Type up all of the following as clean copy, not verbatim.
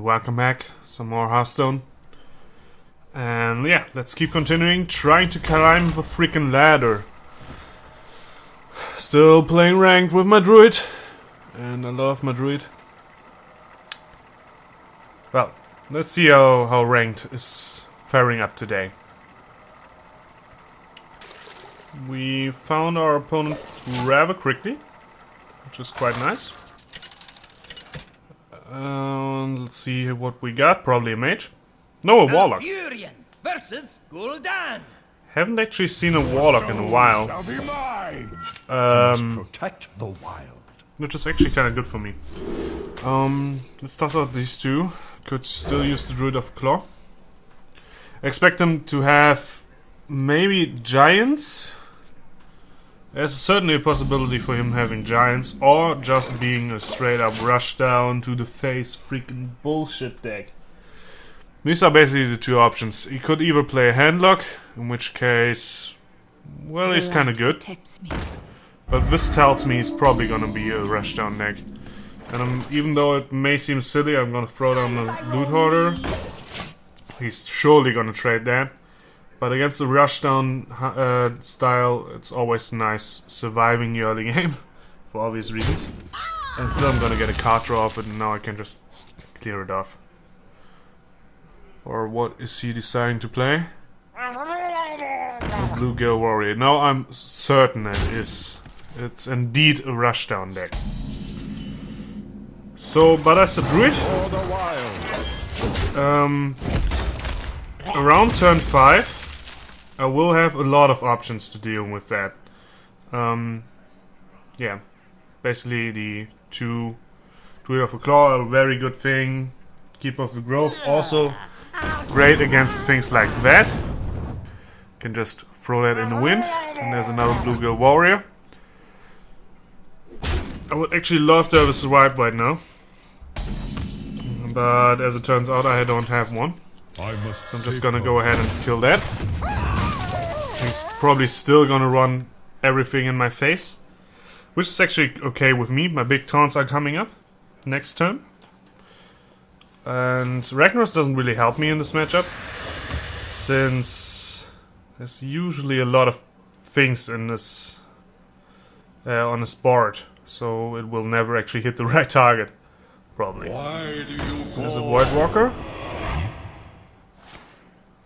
welcome back. Some more Hearthstone. And yeah, let's keep continuing trying to climb the freaking ladder. Still playing ranked with my Druid. And I love my Druid. Well, let's see how ranked is faring up today. We found our opponent rather quickly, which is quite nice. Let's see what we got. Probably a mage. No, a warlock. Versus Gul'dan. Haven't actually seen a warlock in a while. Protect the wild. Which is actually kind of good for me. Let's toss out these two. Could still use the Druid of Claw. Expect him to have maybe giants. There's certainly a possibility for him having giants, or just being a straight up rush down to the face freaking bullshit deck. These are basically the two options. He could either play a handlock, in which case, well, he's kind of good. But this tells me he's probably gonna be a rush down deck. And even though it may seem silly, I'm gonna throw down the loot hoarder. He's surely gonna trade that. But against the rushdown style, it's always nice surviving the early game, for obvious reasons. And still I'm gonna get a card draw off it, and now I can just clear it off. Or what is he deciding to play? Blue Girl Warrior. Now I'm certain it is. It's indeed a rushdown deck. So, but as a Druid, around turn 5, I will have a lot of options to deal with that. Yeah, basically the two Druid of the Claw are a very good thing. Keeper of the Grove also great against things like that. Can just throw that in the wind. And there's another Blue Girl Warrior. I would actually love to have a Survive right now. But as it turns out, I don't have one. So I'm just gonna go ahead and kill that. He's probably still gonna run everything in my face, which is actually okay with me. My big taunts are coming up next turn. And Ragnaros doesn't really help me in this matchup, since there's usually a lot of things in this on this board, so it will never actually hit the right target. Probably. There's a Void Walker.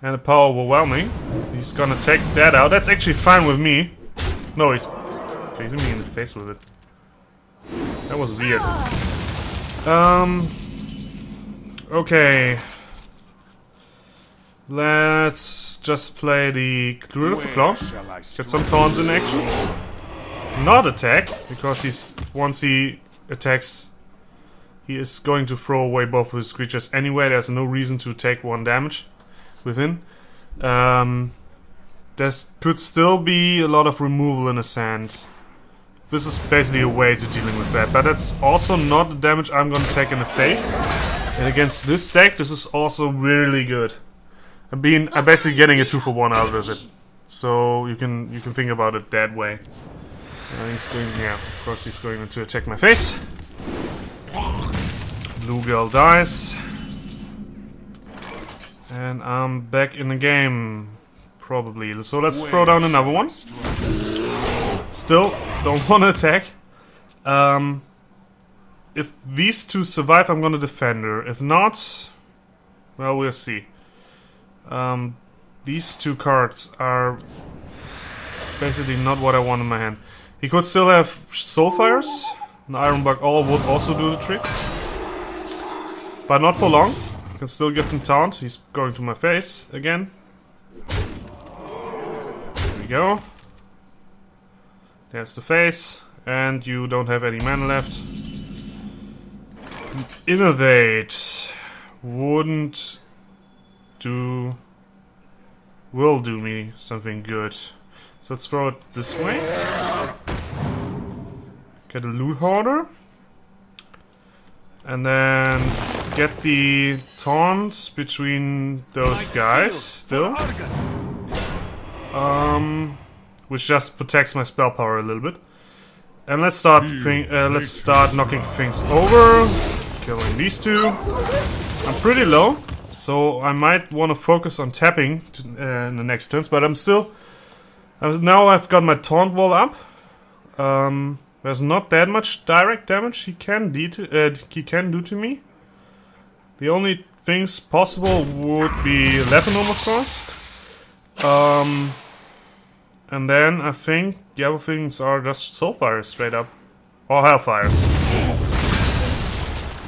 And a Power Overwhelming. He's gonna take that out. That's actually fine with me. No, he's hitting me in the face with it. That was weird. Okay. Let's just play the Druid of the Claw. Get some taunts in action. Not attack, because once he attacks, he is going to throw away both of his creatures anyway. There's no reason to take 1 damage within. There could still be a lot of removal in his hand. This is basically a way to dealing with that, but that's also not the damage I'm gonna take in the face. And against this deck, this is also really good. I'm basically getting a 2-for-1 out of it, so you can think about it that way. He's going, yeah, of course he's going to attack my face. Blue Girl dies. And I'm back in the game, probably. So let's throw down another one. Still, don't want to attack. If these two survive, I'm gonna defend her. If not, well, we'll see. These two cards are basically not what I want in my hand. He could still have Soulfires. An Ironbug All would also do the trick. But not for long. I can still give him taunt. He's going to my face again. There we go. There's the face. And you don't have any mana left. Innovate wouldn't do... will do me something good. So let's throw it this way. Get a loot hoarder. And then get the taunt between those guys still. Which just protects my spell power a little bit. And let's start knocking things over. Killing these two. I'm pretty low, so I might want to focus on tapping in the next turns, but I'm still... now I've got my taunt wall up. There's not that much direct damage he can do to me. The only things possible would be Lebanon, of course. And then I think the other things are just Soulfires straight up. Or Hellfires.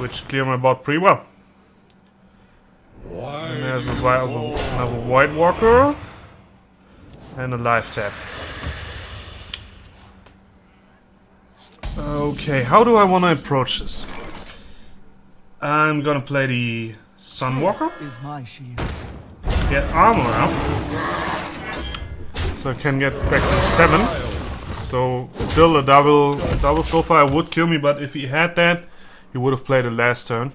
Which clear my board pretty well. And there's another White Walker. And a life tap. Okay, how do I want to approach this? I'm gonna play the Sunwalker. Is my shield. Get armor up. So I can get back to 7. So still a double Soulfire would kill me, but if he had that, he would have played it last turn.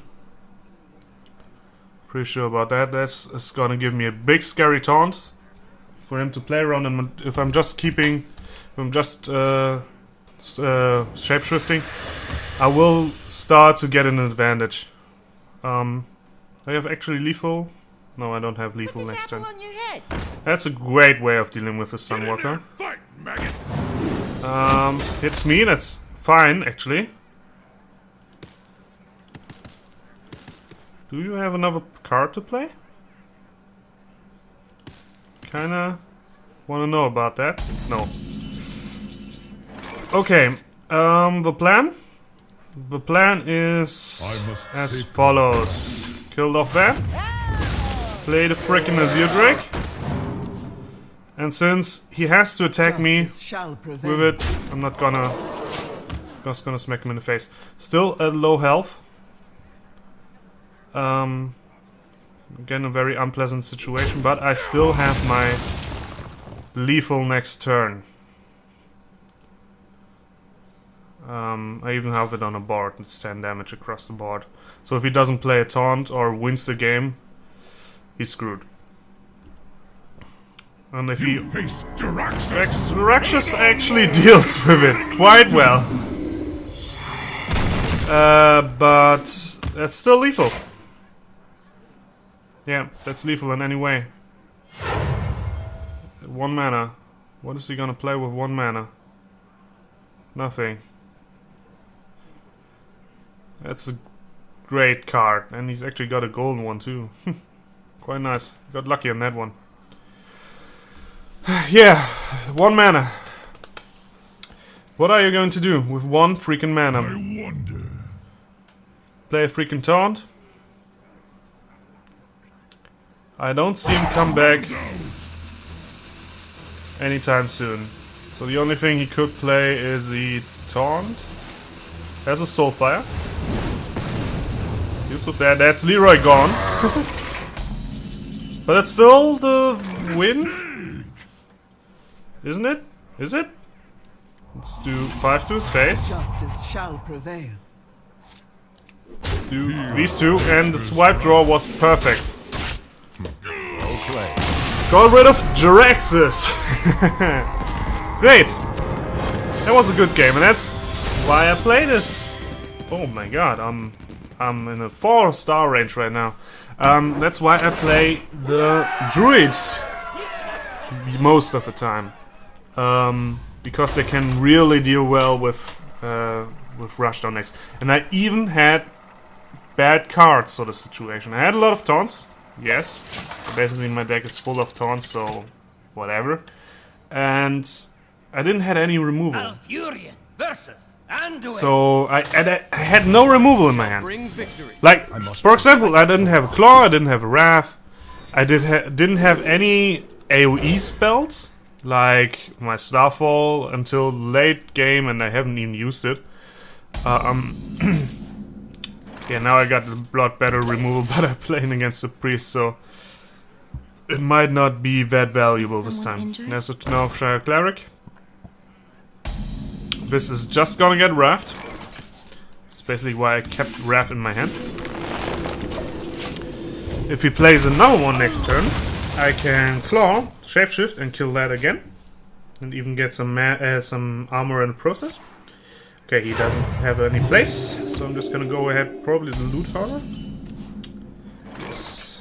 Pretty sure about that. That's gonna give me a big scary taunt for him to play around. And if I'm just shapeshifting, I will start to get an advantage. I have actually lethal. No, I don't have lethal next turn. That's a great way of dealing with the Sunwalker. Hits me. That's fine, actually. Do you have another card to play? Kinda wanna know about that. No. Okay. The plan? The plan is as follows. Killed off that. Play the frickin' Azure Drake. And since he has to attack me with it, I'm not gonna... just gonna smack him in the face. Still at low health. Again, a very unpleasant situation, but I still have my lethal next turn. I even have it on a board. It's 10 damage across the board. So if he doesn't play a taunt or wins the game, he's screwed. And if he... Raxus actually deals with it quite well. But that's still lethal. Yeah, that's lethal in any way. 1 mana. What is he gonna play with 1 mana? Nothing. That's a great card. And he's actually got a golden one too. Quite nice. Got lucky on that one. Yeah, 1 mana. What are you going to do with 1 freaking mana? I wonder. Play a freaking taunt? I don't see him come back anytime soon. So the only thing he could play is the taunt. Has a Soulfire. Deals with that. That's Leroy gone. But that's still the win? Isn't it? Is it? Let's do 5 to his face. Justice shall prevail. Do these 2, and the swipe draw was perfect. Okay. Got rid of Jiraxis. Great. That was a good game, and that's why I play this. Oh my god, I'm in a 4-star range right now. That's why I play the Druids most of the time. Because they can really deal well with rushdown decks. And I even had bad cards sort of situation. I had a lot of taunts, yes. Basically my deck is full of taunts, so whatever. And I didn't have any removal. Alfurion versus Anduin. So I had no removal in my hand. Like, for example, I didn't have a Claw, I didn't have a Wrath. I didn't have any AoE spells, like my Starfall, until late game, and I haven't even used it. Yeah, now I got the Blood Better removal, but I'm playing against the Priest, so it might not be that valuable this time. There's a Northshire Cleric. This is just gonna get Wrath. That's basically why I kept Wrath in my hand. If he plays another one next turn, I can Claw, Shapeshift, and kill that again. And even get some armor in the process. Okay, he doesn't have any place, so I'm just gonna go ahead, probably the Loot Hauler.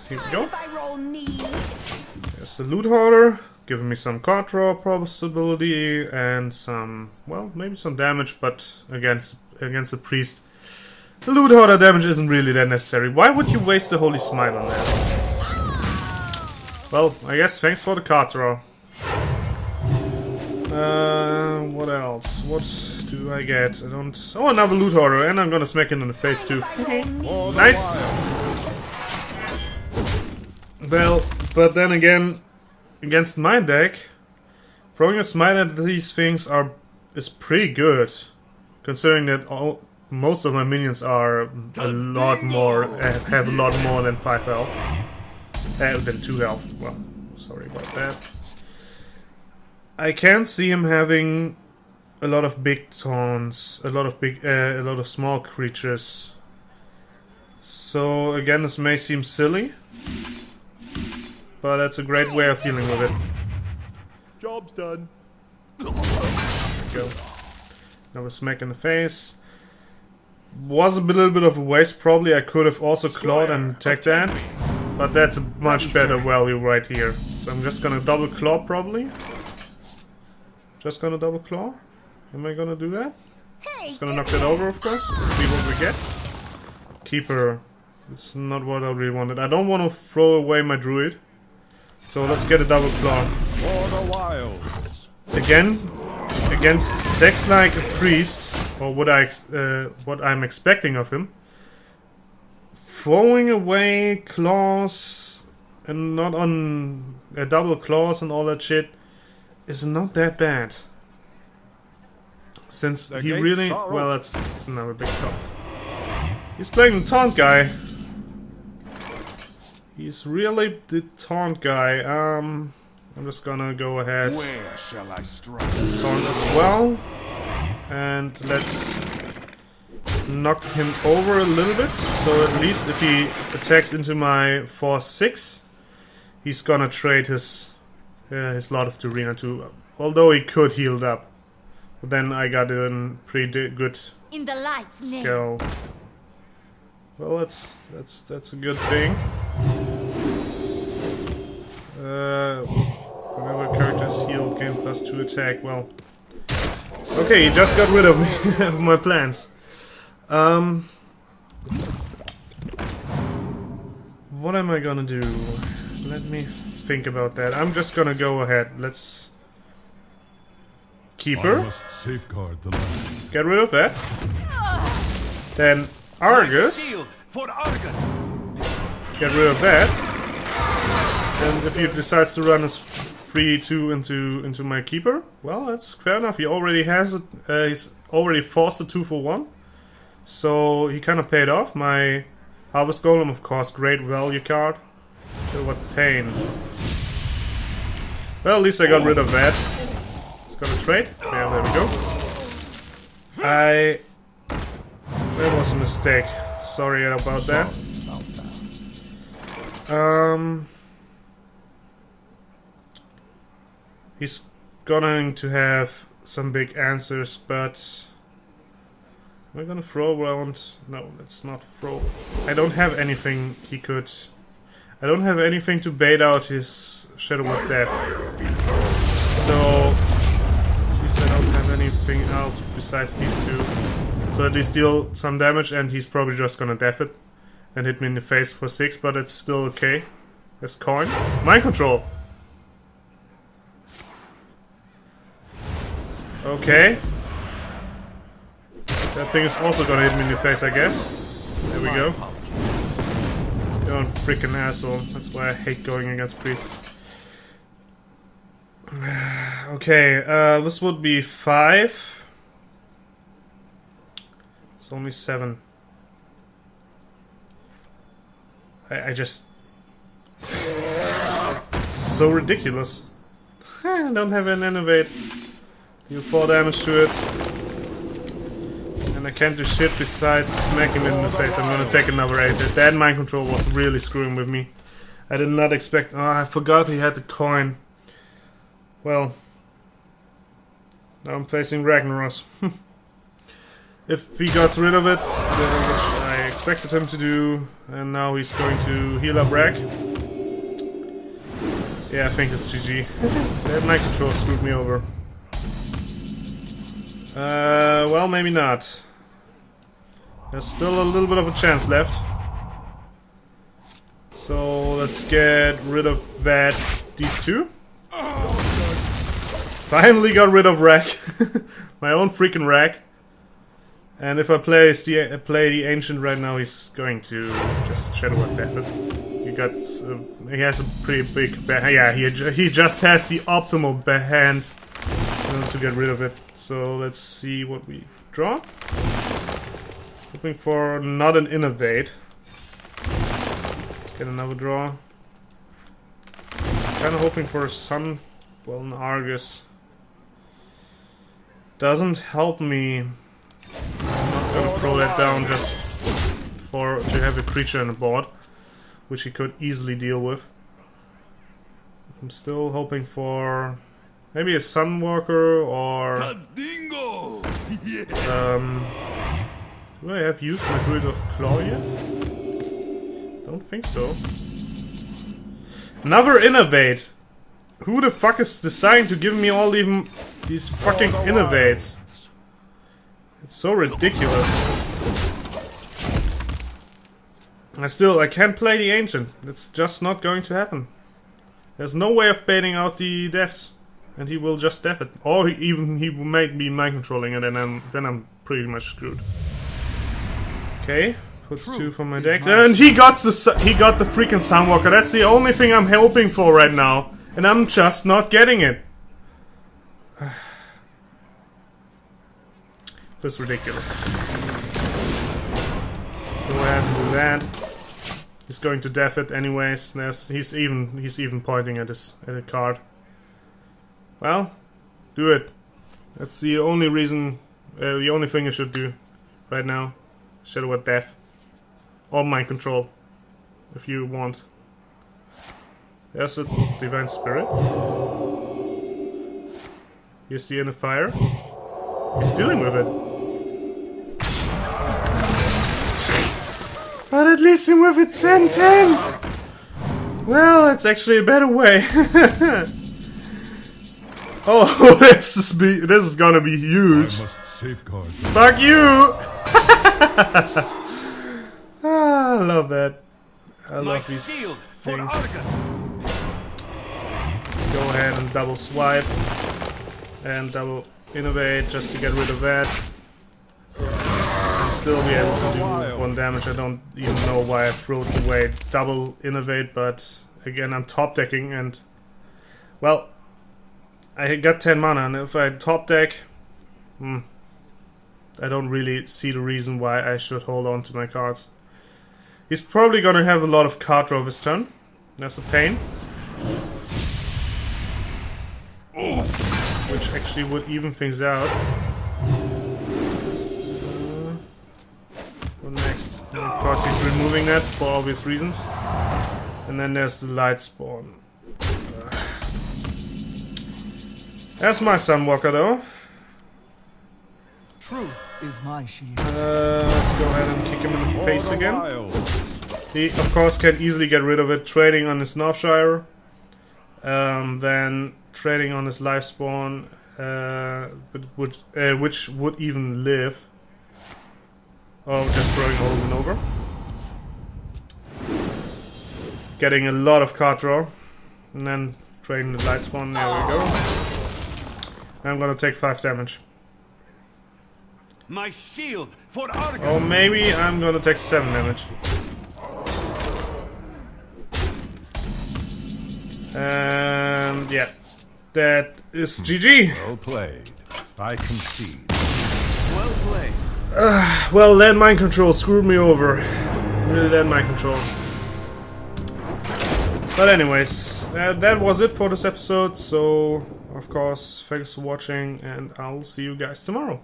Here we go. If I roll knee. There's the loot hoarder, giving me some card draw possibility and some, well, maybe some damage, but against the priest, the loot hoarder damage isn't really that necessary. Why would you waste the holy smite on that? Well, I guess thanks for the card draw. What else? What do I get? I don't... Oh, another loot hoarder, and I'm gonna smack it in the face too. Nice! Well, but then again, against my deck, throwing a smite at these things is pretty good. Considering that most of my minions are a lot more, have a lot more than 5 health. Than 2 health. Well, sorry about that. I can see him having a lot of big taunts, a lot of small creatures. So again, this may seem silly, but that's a great way of dealing with it. Job's done. There we go. Another smack in the face. Was a little bit of a waste. Probably I could have also clawed and attacked that, but that's a much better value right here. So I'm just gonna double claw probably. Just gonna double claw. Am I gonna do that? Just gonna knock that over, of course. See what we get. Keeper. It's not what I really wanted. I don't want to throw away my druid. So let's get a double claw. For the wilds. Again, against decks like a priest, or what I'm expecting of him, throwing away claws and not on double claws and all that shit is not that bad. Since he really... Well, that's another big taunt. He's playing the taunt guy. He's really the taunt guy. I'm just gonna go ahead. Where shall I strike? Taunt as well. And let's knock him over a little bit. So at least if he attacks into my 4/6, he's gonna trade his Lot of the Arena too. Although he could heal up. But then I got a pretty good in the light's name. skill. Well, that's a good thing. Whenever characters heal, gain +2 attack. Well, okay, he just got rid of me of my plans. What am I gonna do? Let me think about that. I'm just gonna go ahead. Let's Keeper. I must safeguard the land. Get rid of that. Then Argus. Shield for Argus. Get rid of that. And if he decides to run his 3/2 into my keeper, well, that's fair enough. He already has it. He's already forced a 2-for-1, so he kind of paid off. My Harvest Golem, of course, great value card. But what pain. Well, at least I got rid of that. It's gonna trade. Yeah, there we go. That was a mistake. Sorry about that. He's going to have some big answers, but am I gonna throw around? No, let's not throw. I don't have anything he could. I don't have anything to bait out his Shadow of Death. So at least I don't have anything else besides these two. So at least deal some damage, and he's probably just gonna def it and hit me in the face for 6, but it's still okay. There's coin. Mind control. Okay. That thing is also gonna hit me in the face, I guess. There we go. You're a freaking asshole. That's why I hate going against priests. Okay, this would be 5. It's only 7. I just... It's so ridiculous. I don't have an innovate. Deal 4 damage to it. And I can't do shit besides smacking it in the face. I'm gonna take another 8. That mind control was really screwing with me. I did not expect... Oh, I forgot he had the coin. Well. Now I'm facing Ragnaros. If he got rid of it, which I expected him to do. And now he's going to heal up Rag. Yeah, I think it's GG. That mind control screwed me over. Well, maybe not. There's still a little bit of a chance left. So let's get rid of these two. Finally got rid of Rag. My own freaking Rag. And if I play the Ancient right now, he's going to just Shadow Word Death it. He has a pretty big yeah, he just has the optimal hand to get rid of it. So let's see what we draw. Hoping for not an Innovate. Get another draw. Kinda hoping for some, well, an Argus. Doesn't help me. I'm not gonna throw that down just to have a creature on the board, which he could easily deal with. I'm still hoping for maybe a Sunwalker or do I have used my Druid of Claw yet? Don't think so. Another Innovate! Who the fuck is deciding to give me all these fucking Innovates? It's so ridiculous. I can't play the Ancient. It's just not going to happen. There's no way of baiting out the deaths. And he will just death it. Or he might be mind controlling it, and then I'm pretty much screwed. Okay, puts 2 for my deck. And he got the freaking Sunwalker. That's the only thing I'm hoping for right now. And I'm just not getting it. That's ridiculous. Go ahead and do that. He's going to def it anyways. He's even pointing at a card. Well, do it. That's the only reason, the only thing I should do right now. Shadow Word Death. Or Mind Control, if you want. There's a Divine Spirit. Here's the Inner Fire. He's dealing with it. But at least I'm with a 10-10! Well, that's actually a better way. Oh, this is gonna be huge. I must safeguard. Fuck you! I love that. I love these things. Let's go ahead and double swipe and double innovate just to get rid of that. And still be able to do 1 damage. I don't even know why I threw it away. Double innovate, but again I'm top decking and well, I got 10 mana, and if I top deck, I don't really see the reason why I should hold on to my cards. He's probably gonna have a lot of card draw this turn. That's a pain. Which actually would even things out. What next? Of course he's removing that for obvious reasons. And then there's the Light Spawn. That's my Sunwalker though. Truth is my shield. Let's go ahead and kick him in the face again. He of course can easily get rid of it trading on his Northshire. Then trading on his Life Spawn, which would even live. Oh, just throwing over and over. Getting a lot of card draw. And then trading the Light Spawn, there we go. I'm gonna take 5 damage. My shield for Argus. Or maybe I'm gonna take 7 damage. And yeah, that is GG. Well played. I concede. Well played. Well, that mind control screwed me over. Really, that mind control. But anyways, that was it for this episode. So, of course, thanks for watching, and I'll see you guys tomorrow.